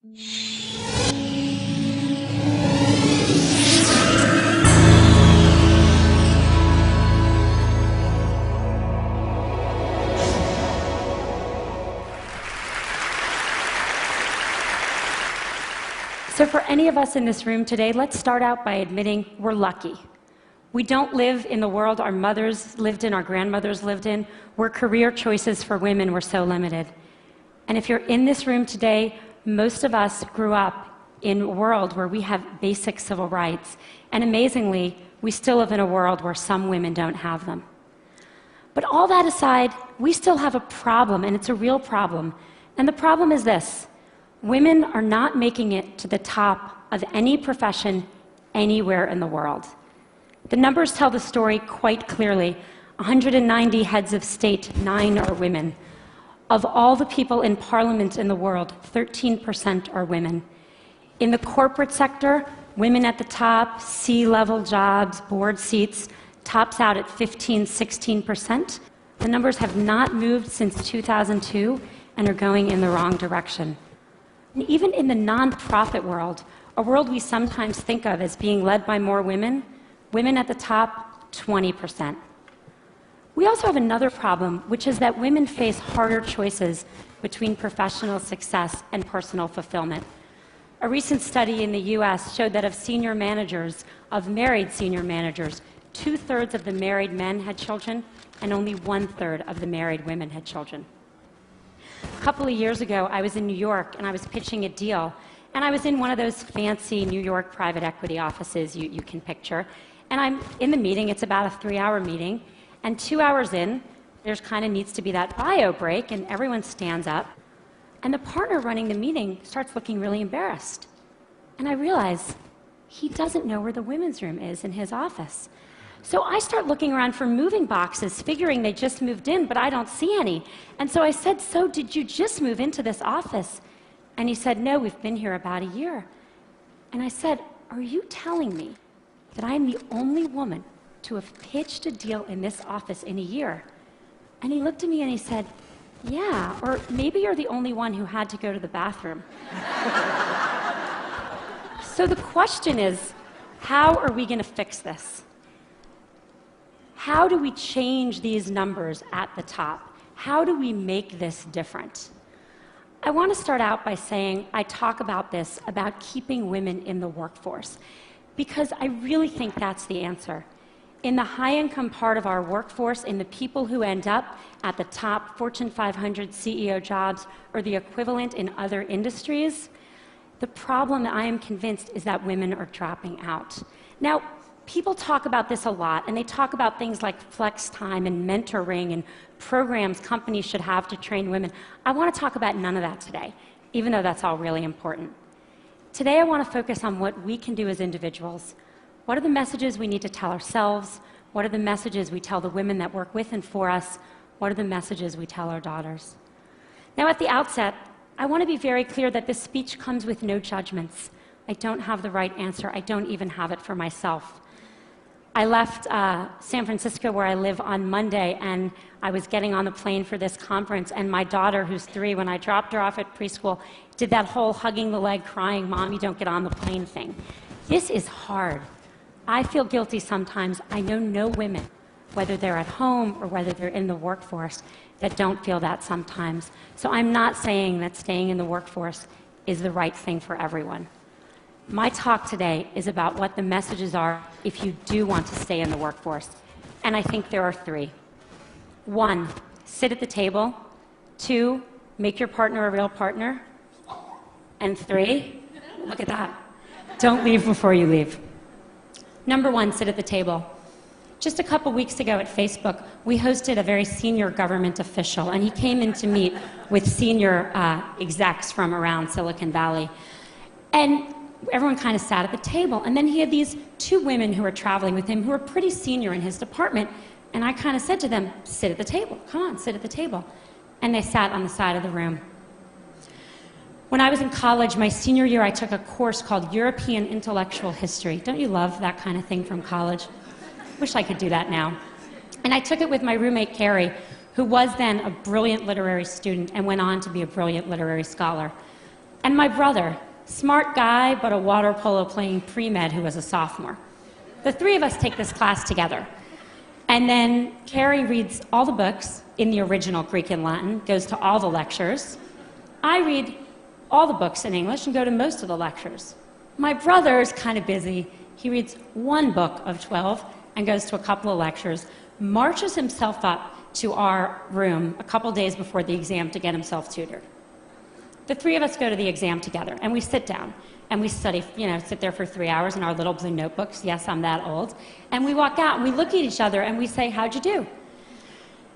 So for any of us in this room today, let's start out by admitting we're lucky. We don't live in the world our mothers lived in, our grandmothers lived in, where career choices for women were so limited. And if you're in this room today, most of us grew up in a world where we have basic civil rights. And amazingly, we still live in a world where some women don't have them. But all that aside, we still have a problem, and it's a real problem. And the problem is this: women are not making it to the top of any profession anywhere in the world. The numbers tell the story quite clearly. 190 heads of state, 9 are women. Of all the people in parliament in the world, 13% are women. In the corporate sector, women at the top, C-level jobs, board seats, tops out at 15–16%. The numbers have not moved since 2002 and are going in the wrong direction. And even in the nonprofit world, a world we sometimes think of as being led by more women, women at the top, 20%. We also have another problem, which is that women face harder choices between professional success and personal fulfillment. A recent study in the US showed that of senior managers, of married senior managers, 2/3 of the married men had children, and only 1/3 of the married women had children. A couple of years ago, I was in New York, and I was pitching a deal, and I was in one of those fancy New York private equity offices you can picture, and I'm in the meeting. It's about a 3-hour meeting, and 2 hours in, there's kind of needs to be that bio break, and everyone stands up, and the partner running the meeting starts looking really embarrassed. And I realize he doesn't know where the women's room is in his office. So I start looking around for moving boxes, figuring they just moved in, but I don't see any. And so I said, "So did you just move into this office?" And he said, "No, we've been here about a year." And I said, "Are you telling me that I am the only woman to have pitched a deal in this office in a year?" And he looked at me and he said, "Yeah, or maybe you're the only one who had to go to the bathroom." So the question is, how are we going to fix this? How do we change these numbers at the top? How do we make this different? I want to start out by saying I talk about this, about keeping women in the workforce, because I really think that's the answer. In the high-income part of our workforce, in the people who end up at the top Fortune 500 CEO jobs or the equivalent in other industries, the problem, I am convinced, is that women are dropping out. Now, people talk about this a lot, and they talk about things like flex time and mentoring and programs companies should have to train women. I want to talk about none of that today, even though that's all really important. Today, I want to focus on what we can do as individuals. What are the messages we need to tell ourselves? What are the messages we tell the women that work with and for us? What are the messages we tell our daughters? Now, at the outset, I want to be very clear that this speech comes with no judgments. I don't have the right answer. I don't even have it for myself. I left San Francisco, where I live, on Monday, and I was getting on the plane for this conference, and my daughter, who's 3, when I dropped her off at preschool, did that whole hugging the leg, crying, "Mom, you don't get on the plane" thing. This is hard. I feel guilty sometimes. I know no women, whether they're at home or whether they're in the workforce, that don't feel that sometimes. So I'm not saying that staying in the workforce is the right thing for everyone. My talk today is about what the messages are if you do want to stay in the workforce. And I think there are 3. 1, sit at the table. 2, make your partner a real partner. And 3, look at that, don't leave before you leave. Number 1, sit at the table. Just a couple weeks ago at Facebook, we hosted a very senior government official, and he came in to meet with senior execs from around Silicon Valley. And everyone kind of sat at the table, and then he had these 2 women who were traveling with him who were pretty senior in his department, and I kind of said to them, "Sit at the table, come on, sit at the table." And they sat on the side of the room. When I was in college, my senior year, I took a course called European Intellectual History. Don't you love that kind of thing from college? Wish I could do that now. And I took it with my roommate, Carrie, who was then a brilliant literary student and went on to be a brilliant literary scholar. and my brother, smart guy, but a water polo playing pre-med who was a sophomore. The three of us take this class together. And then Carrie reads all the books in the original Greek and Latin, goes to all the lectures. I read all the books in English and go to most of the lectures. My brother is kind of busy. He reads one book of 12 and goes to a couple of lectures, marches himself up to our room a couple days before the exam to get himself tutored. The three of us go to the exam together, and we sit down, and we study, sit there for 3 hours in our little blue notebooks. Yes, I'm that old. And we walk out, and we look at each other, and we say, how'd you do?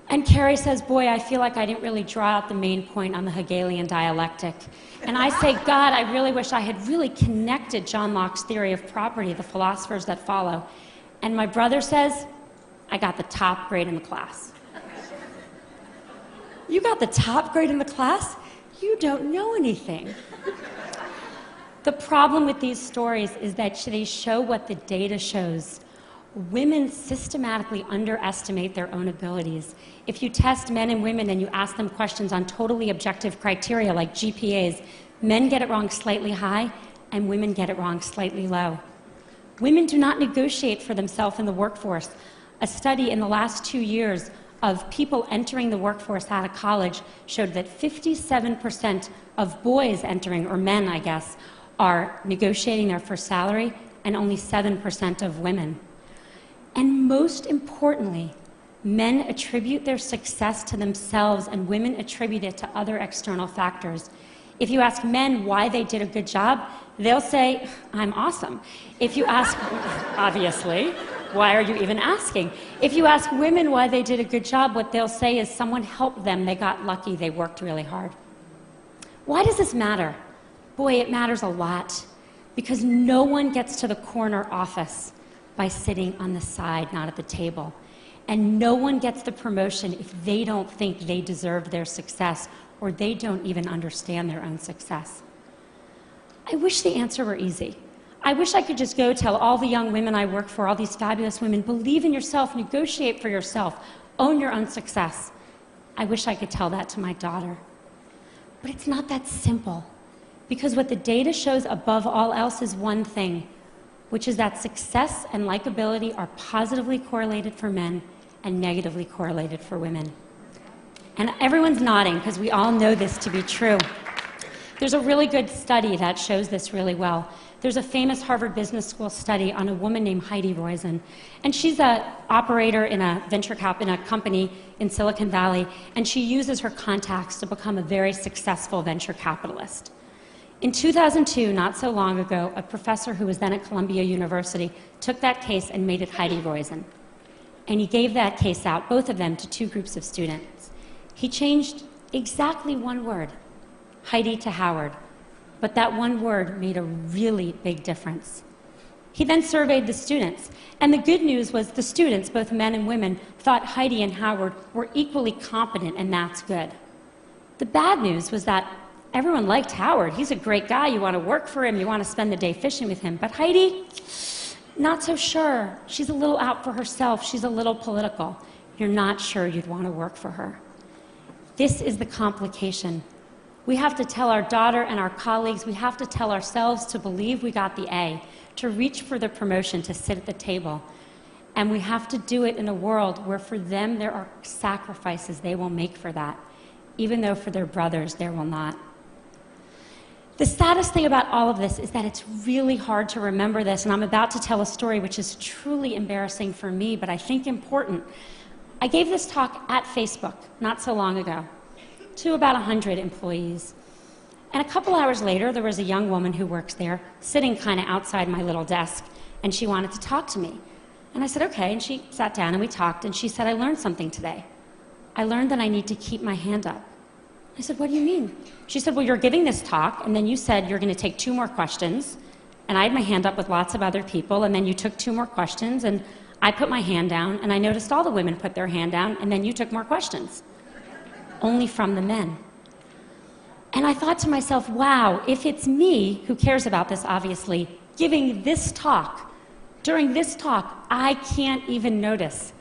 And Carrie says, boy, I feel like I didn't really draw out the main point on the Hegelian dialectic. And I say, God, I really wish I had really connected John Locke's theory of property, the philosophers that follow. And my brother says, I got the top grade in the class. You got the top grade in the class? You don't know anything. The problem with these stories is that they show what the data shows. Women systematically underestimate their own abilities. If you test men and women and you ask them questions on totally objective criteria like GPAs, men get it wrong slightly high and women get it wrong slightly low. Women do not negotiate for themselves in the workforce. A study in the last 2 years of people entering the workforce out of college showed that 57% of boys entering, or men, I guess, are negotiating their first salary, and only 7% of women. And most importantly, men attribute their success to themselves, and women attribute it to other external factors. If you ask men why they did a good job, they'll say, I'm awesome. If you ask, obviously, why are you even asking? If you ask women why they did a good job, what they'll say is someone helped them, they got lucky, they worked really hard. Why does this matter? Boy, it matters a lot, because no one gets to the corner office by sitting on the side, not at the table. And no one gets the promotion if they don't think they deserve their success, or they don't even understand their own success. I wish the answer were easy. I wish I could just go tell all the young women I work for, all these fabulous women, believe in yourself, negotiate for yourself, own your own success. I wish I could tell that to my daughter. But it's not that simple, because what the data shows above all else is one thing, which is that success and likability are positively correlated for men and negatively correlated for women. And everyone's nodding, because we all know this to be true. There's a really good study that shows this really well. There's a famous Harvard Business School study on a woman named Heidi Roizen, and she's an operator in a in a company in Silicon Valley, and she uses her contacts to become a very successful venture capitalist. In 2002, not so long ago, a professor who was then at Columbia University took that case and made it Heidi Roizen. And he gave that case out, both of them, to 2 groups of students. He changed exactly one word, Heidi to Howard, but that one word made a really big difference. He then surveyed the students, and the good news was the students, both men and women, thought Heidi and Howard were equally competent, and that's good. The bad news was that everyone liked Howard. He's a great guy. You want to work for him. You want to spend the day fishing with him. But Heidi, not so sure. She's a little out for herself. She's a little political. You're not sure you'd want to work for her. This is the complication. We have to tell our daughter and our colleagues, we have to tell ourselves to believe we got the A, to reach for the promotion, to sit at the table. And we have to do it in a world where for them there are sacrifices they will make for that, even though for their brothers there will not. The saddest thing about all of this is that it's really hard to remember this, and I'm about to tell a story which is truly embarrassing for me, but I think important. I gave this talk at Facebook not so long ago to about 100 employees. And a couple hours later, there was a young woman who works there, sitting kind of outside my little desk, and she wanted to talk to me. And I said, okay, and she sat down and we talked, and she said, I learned something today. I learned that I need to keep my hand up. I said, what do you mean? She said, well, you're giving this talk, and then you said you're going to take 2 more questions, and I had my hand up with lots of other people, and then you took 2 more questions, and I put my hand down, and I noticed all the women put their hand down, and then you took more questions. Only from the men. And I thought to myself, wow, if it's me, who cares about this obviously, giving this talk, during this talk, I can't even notice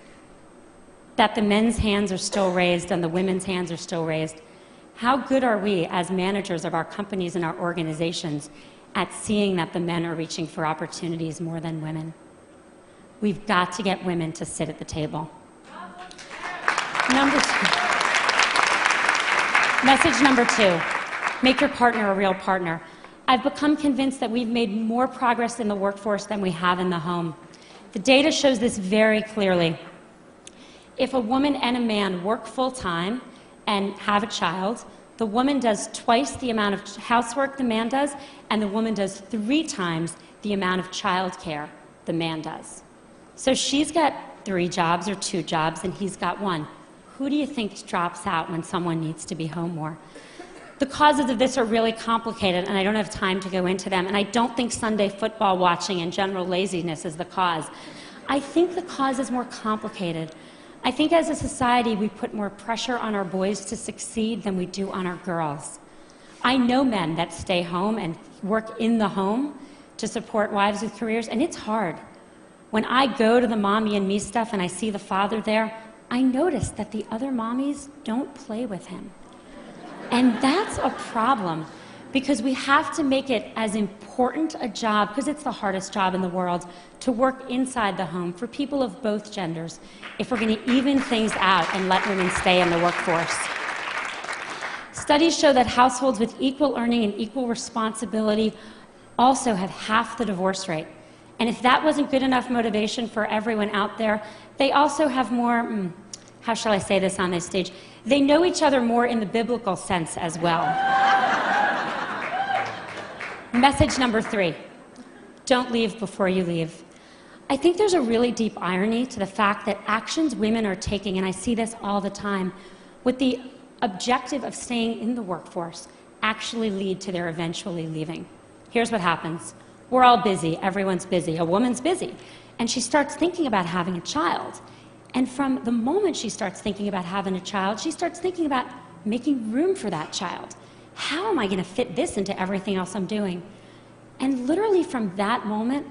that the men's hands are still raised and the women's hands are still raised. How good are we as managers of our companies and our organizations at seeing that the men are reaching for opportunities more than women? We've got to get women to sit at the table. Message number 2, make your partner a real partner. I've become convinced that we've made more progress in the workforce than we have in the home. The data shows this very clearly. If a woman and a man work full-time and have a child, the woman does twice the amount of housework the man does, and the woman does 3 times the amount of childcare the man does. So she's got 3 jobs or 2 jobs, and he's got 1. Who do you think drops out when someone needs to be home more? The causes of this are really complicated, and I don't have time to go into them, and I don't think Sunday football watching and general laziness is the cause. I think the cause is more complicated. I think as a society we put more pressure on our boys to succeed than we do on our girls. I know men that stay home and work in the home to support wives with careers, and it's hard. When I go to the mommy and me stuff and I see the father there, I notice that the other mommies don't play with him. And that's a problem, because we have to make it as important a job, because it's the hardest job in the world, to work inside the home for people of both genders if we're going to even things out and let women stay in the workforce. Studies show that households with equal earning and equal responsibility also have half the divorce rate. And if that wasn't good enough motivation for everyone out there, they also have more, how shall I say this on this stage? They know each other more in the biblical sense as well. Message number 3, don't leave before you leave. I think there's a really deep irony to the fact that actions women are taking, and I see this all the time, with the objective of staying in the workforce actually lead to their eventually leaving. Here's what happens. We're all busy, everyone's busy, a woman's busy, and she starts thinking about having a child. And from the moment she starts thinking about having a child, she starts thinking about making room for that child. How am I going to fit this into everything else I'm doing? And literally from that moment,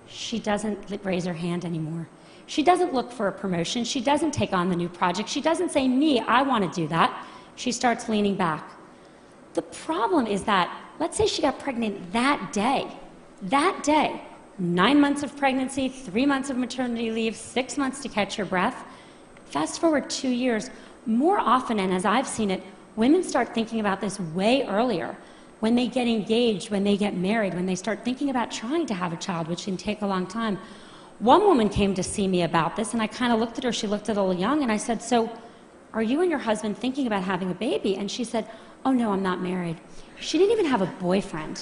she doesn't raise her hand anymore. She doesn't look for a promotion. She doesn't take on the new project. She doesn't say, me, I want to do that. She starts leaning back. The problem is that, let's say she got pregnant that day, 9 months of pregnancy, 3 months of maternity leave, 6 months to catch your breath. Fast forward 2 years, more often, and as I've seen it, women start thinking about this way earlier. When they get engaged, when they get married, when they start thinking about trying to have a child, which can take a long time. One woman came to see me about this, and I kind of looked at her, she looked a little young, and I said, so are you and your husband thinking about having a baby? And she said, oh no, I'm not married. She didn't even have a boyfriend.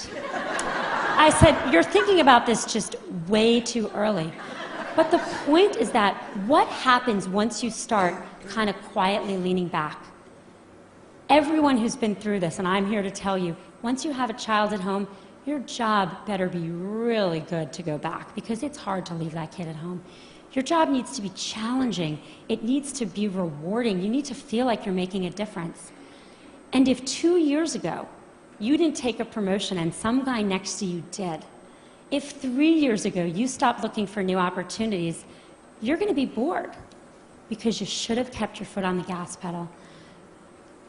I said, you're thinking about this just way too early. But the point is that what happens once you start kind of quietly leaning back? Everyone who's been through this, and I'm here to tell you, once you have a child at home, your job better be really good to go back, because it's hard to leave that kid at home. Your job needs to be challenging. It needs to be rewarding. You need to feel like you're making a difference. And if 2 years ago, you didn't take a promotion and some guy next to you did, if 3 years ago you stopped looking for new opportunities, you're going to be bored because you should have kept your foot on the gas pedal.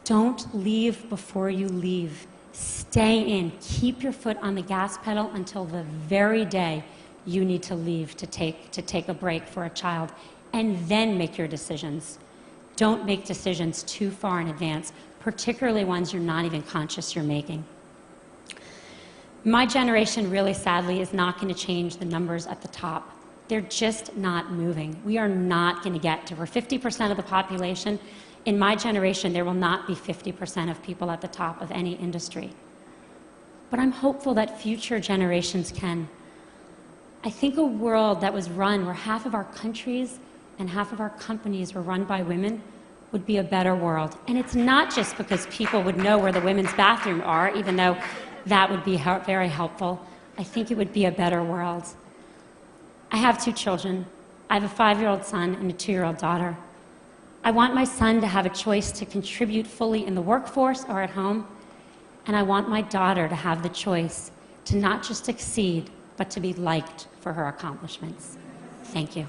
Don't leave before you leave. Stay in. Keep your foot on the gas pedal until the very day you need to leave to take a break for a child, and then make your decisions. Don't make decisions too far in advance, particularly ones you're not even conscious you're making. My generation, really sadly, is not going to change the numbers at the top. They're just not moving. We are not going to get to, we're 50% of the population. In my generation, there will not be 50% of people at the top of any industry. But I'm hopeful that future generations can. I think a world that was run where half of our countries and half of our companies were run by women would be a better world. And it's not just because people would know where the women's bathrooms are, even though that would be very helpful. I think it would be a better world. I have 2 children. I have a 5-year-old son and a 2-year-old daughter. I want my son to have a choice to contribute fully in the workforce or at home, and I want my daughter to have the choice to not just succeed, but to be liked for her accomplishments. Thank you.